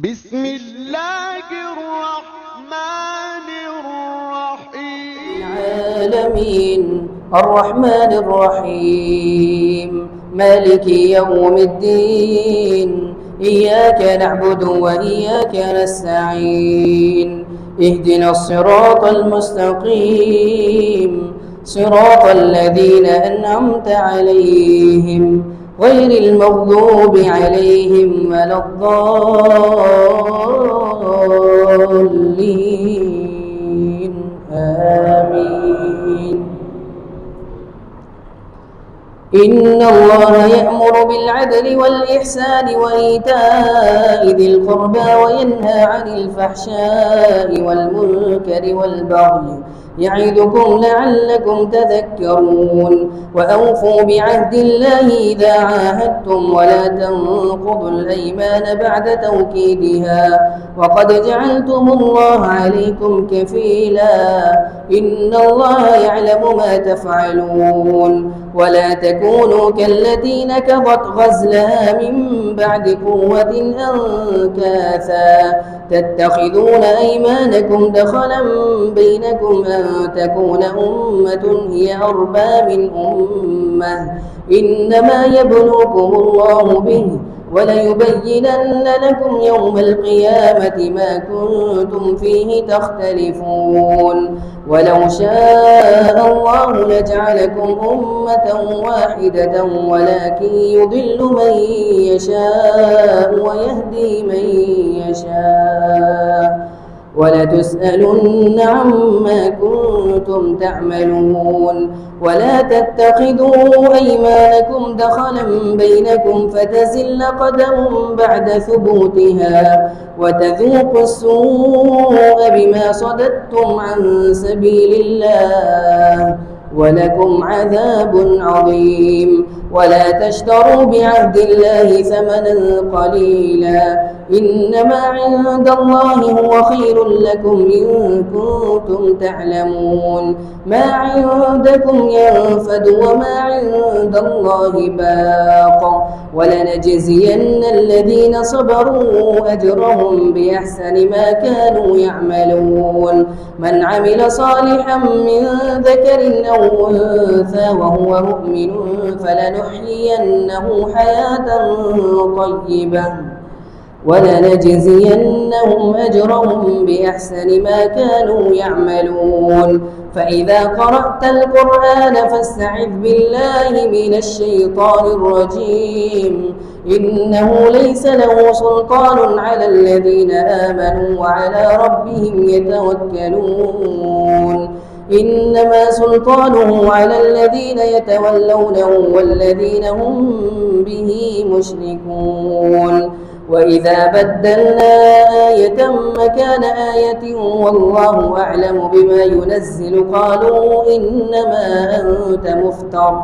بسم الله الرحمن الرحيم. العالمين الرحمن الرحيم مالك يوم الدين إياك نعبد وإياك نستعين اهدنا الصراط المستقيم صراط الذين أنعمت عليهم غير المغضوب عليهم ولا الضالين آمين. إن الله يأمر بالعدل والإحسان وإيتاء ذي القربى وينهى عن الفحشاء والمنكر والبغي يعظكم لعلكم تذكرون. وأوفوا بعهد الله إذا عاهدتم ولا تنقضوا الأيمان بعد توكيدها وقد جعلتم الله عليكم كفيلا إن الله يعلم ما تفعلون. ولا تكونوا كالتي نكضت غزلها من بعد قوة أنكاثا تتخذون أيمانكم دخلا بينكم أن تكون أمة هي أربى من أمة إنما يبلوكم الله به وليبينن لكم يوم القيامة ما كنتم فيه تختلفون. ولو شاء الله لجعلكم أمة واحدة ولكن يضل من يشاء ويهدي من يشاء ولتسألن عما كنتم تعملون. ولا تتخذوا أيمانكم دخلا بينكم فتزل قدم بعد ثبوتها وتذوقوا السوء بما صددتم عن سبيل الله ولكم عذاب عظيم. ولا تشتروا بعهد الله ثمنا قليلا إنما عند الله هو خير لكم إن كنتم تعلمون. ما عندكم ينفد وما عند الله باق ولنجزين الذين صبروا أجرهم بأحسن ما كانوا يعملون. من عمل صالحا من ذكر أو أنثى وهو مؤمن فلنحيينه حياة طيبة ولنجزينهم أجرهم بأحسن ما كانوا يعملون. فإذا قرأت القرآن فاستعذ بالله من الشيطان الرجيم إنه ليس له سلطان على الذين آمنوا وعلى ربهم يتوكلون إنما سلطانه على الذين يتولونه والذين هم به مشركون. وإذا بدلنا آية مكان آية والله أعلم بما ينزل قالوا إنما أنت مفتر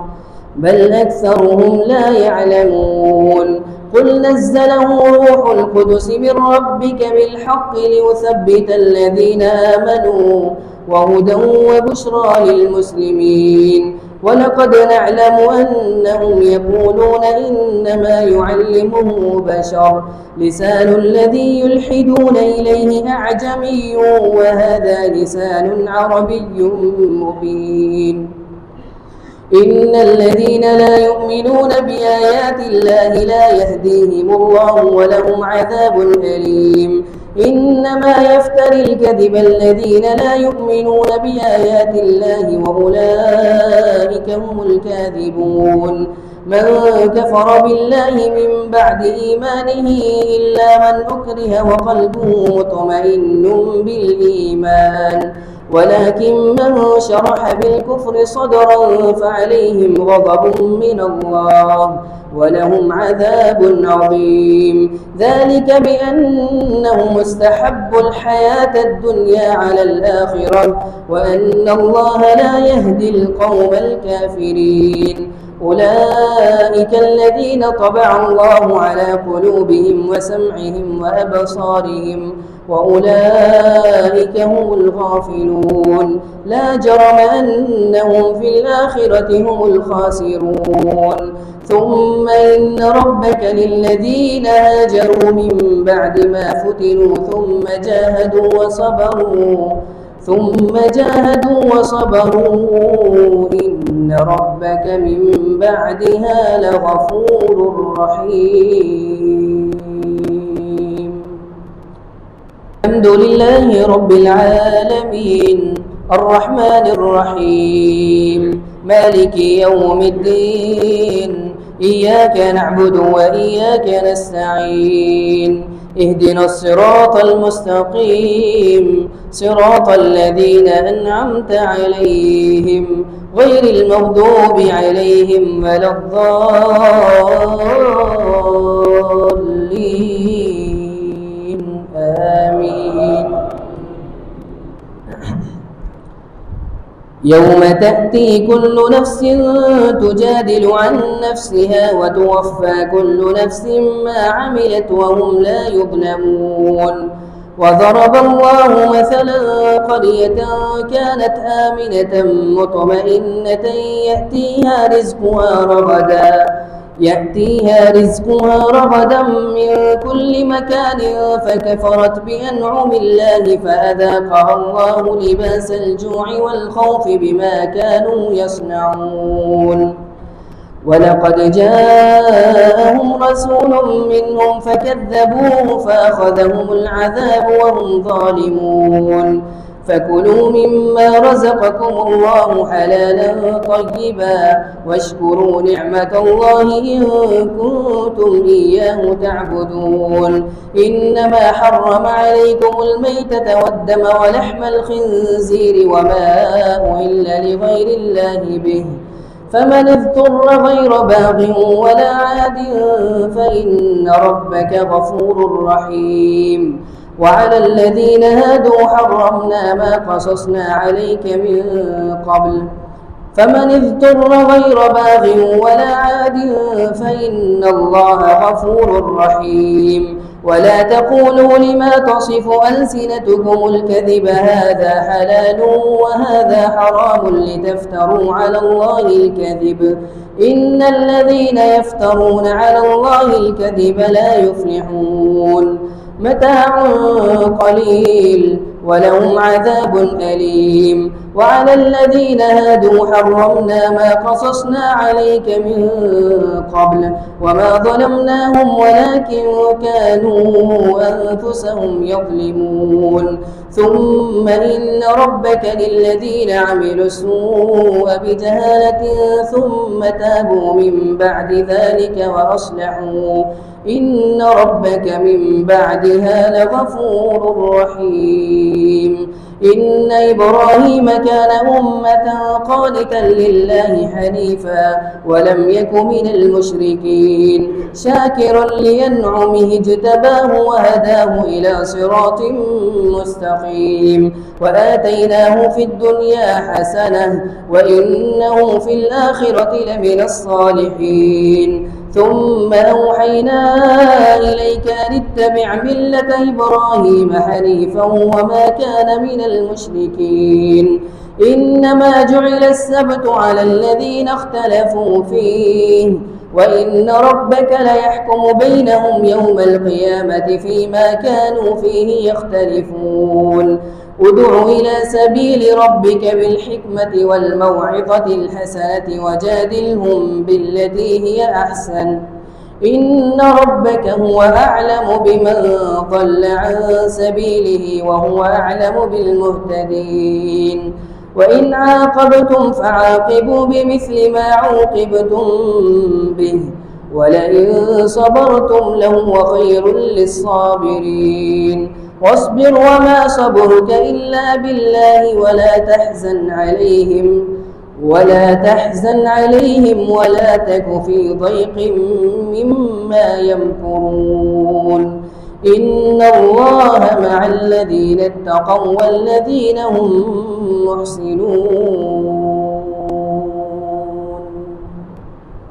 بل أكثرهم لا يعلمون. قل نزله روح القدس من ربك بالحق ليثبت الذين آمنوا وهدى وبشرى للمسلمين. ولقد نعلم أنهم يقولون إنما يعلمه بشر لسان الذي يلحدون إليه أعجمي وهذا لسان عربي مبين. إن الذين لا يؤمنون بآيات الله لا يهديهم الله ولهم عذاب أليم. إنما يفتري الكذب الذين لا يؤمنون بآيات الله وأولئك هم الكاذبون. من كفر بالله من بعد إيمانه إلا من أكره وقلبه مطمئن بالإيمان ولكن من شرح بالكفر صدرا فعليهم غضب من الله ولهم عذاب عظيم. ذلك بأنهم استحبوا الحياة الدنيا على الآخرة وأن الله لا يهدي القوم الكافرين. أولئك الذين طبع الله على قلوبهم وسمعهم وأبصارهم وأولئك هم الغافلون. لا جرم أنهم في الآخرة هم الخاسرون. ثم إن ربك للذين هاجروا من بعد ما فتنوا ثم جاهدوا وصبروا إن ربك من بعدها لغفور رحيم. الحمد لله رب العالمين الرحمن الرحيم مالك يوم الدين إياك نعبد وإياك نستعين اهدنا الصراط المستقيم صراط الذين أنعمت عليهم غير المغضوب عليهم ولا الضالين آمين. يوم تأتي كل نفس تجادل عن نفسها وتوفى كل نفس ما عملت وهم لا يظلمون. وضرب الله مثلا قرية كانت آمنة مطمئنة يأتيها رزقها رغدا من كل مكان فكفرت بأنعم الله فأذاقها الله لباس الجوع والخوف بما كانوا يصنعون. ولقد جاءهم رسول منهم فكذبوه فأخذهم العذاب وهم ظالمون. فكلوا مما رزقكم الله حلالا طيبا واشكروا نعمة الله إن كنتم إياه تعبدون. إنما حرم عليكم الميتة والدم ولحم الخنزير وما أهل لغير الله به فمن اضطر غير باغ ولا عاد فإن ربك غفور رحيم. وعلى الذين هادوا حرمنا ما قصصنا عليك من قبل فمن اضطر غير باغ ولا عاد فإن الله غفور رحيم. ولا تقولوا لما تصف ألسنتكم الكذب هذا حلال وهذا حرام لتفتروا على الله الكذب إن الذين يفترون على الله الكذب لا يفلحون. متاع قليل ولهم عذاب أليم. وعلى الذين هادوا حرمنا ما قصصنا عليك من قبل وما ظلمناهم ولكن كانوا أنفسهم يظلمون. ثم إن ربك للذين عملوا السوء بجهالة ثم تابوا من بعد ذلك وأصلحوا إن ربك من بعدها لغفور رحيم. إن إبراهيم كان أمة قانتا لله حنيفا ولم يك من المشركين شاكرا لأنعمه اجتباه وهداه إلى صراط مستقيم. وآتيناه في الدنيا حسنة وإنه في الآخرة لمن الصالحين. ثم أوحينا إليك أن اتبع ملة إبراهيم حنيفا وما كان من المشركين. إنما جعل السبت على الذين اختلفوا فيه وإن ربك ليحكم بينهم يوم القيامة فيما كانوا فيه يختلفون. ادع إلى سبيل ربك بالحكمة والموعظة الحسنة وجادلهم بالتي هي أحسن إن ربك هو أعلم بمن ضل عن سبيله وهو أعلم بالمهتدين. وإن عاقبتم فعاقبوا بمثل ما عوقبتم به ولئن صبرتم لهو خير للصابرين. واصبر وما صبرك إلا بالله ولا تحزن عليهم ولا تك في ضيق مما يمكرون. إن الله مع الذين اتقوا والذين هم محسنون.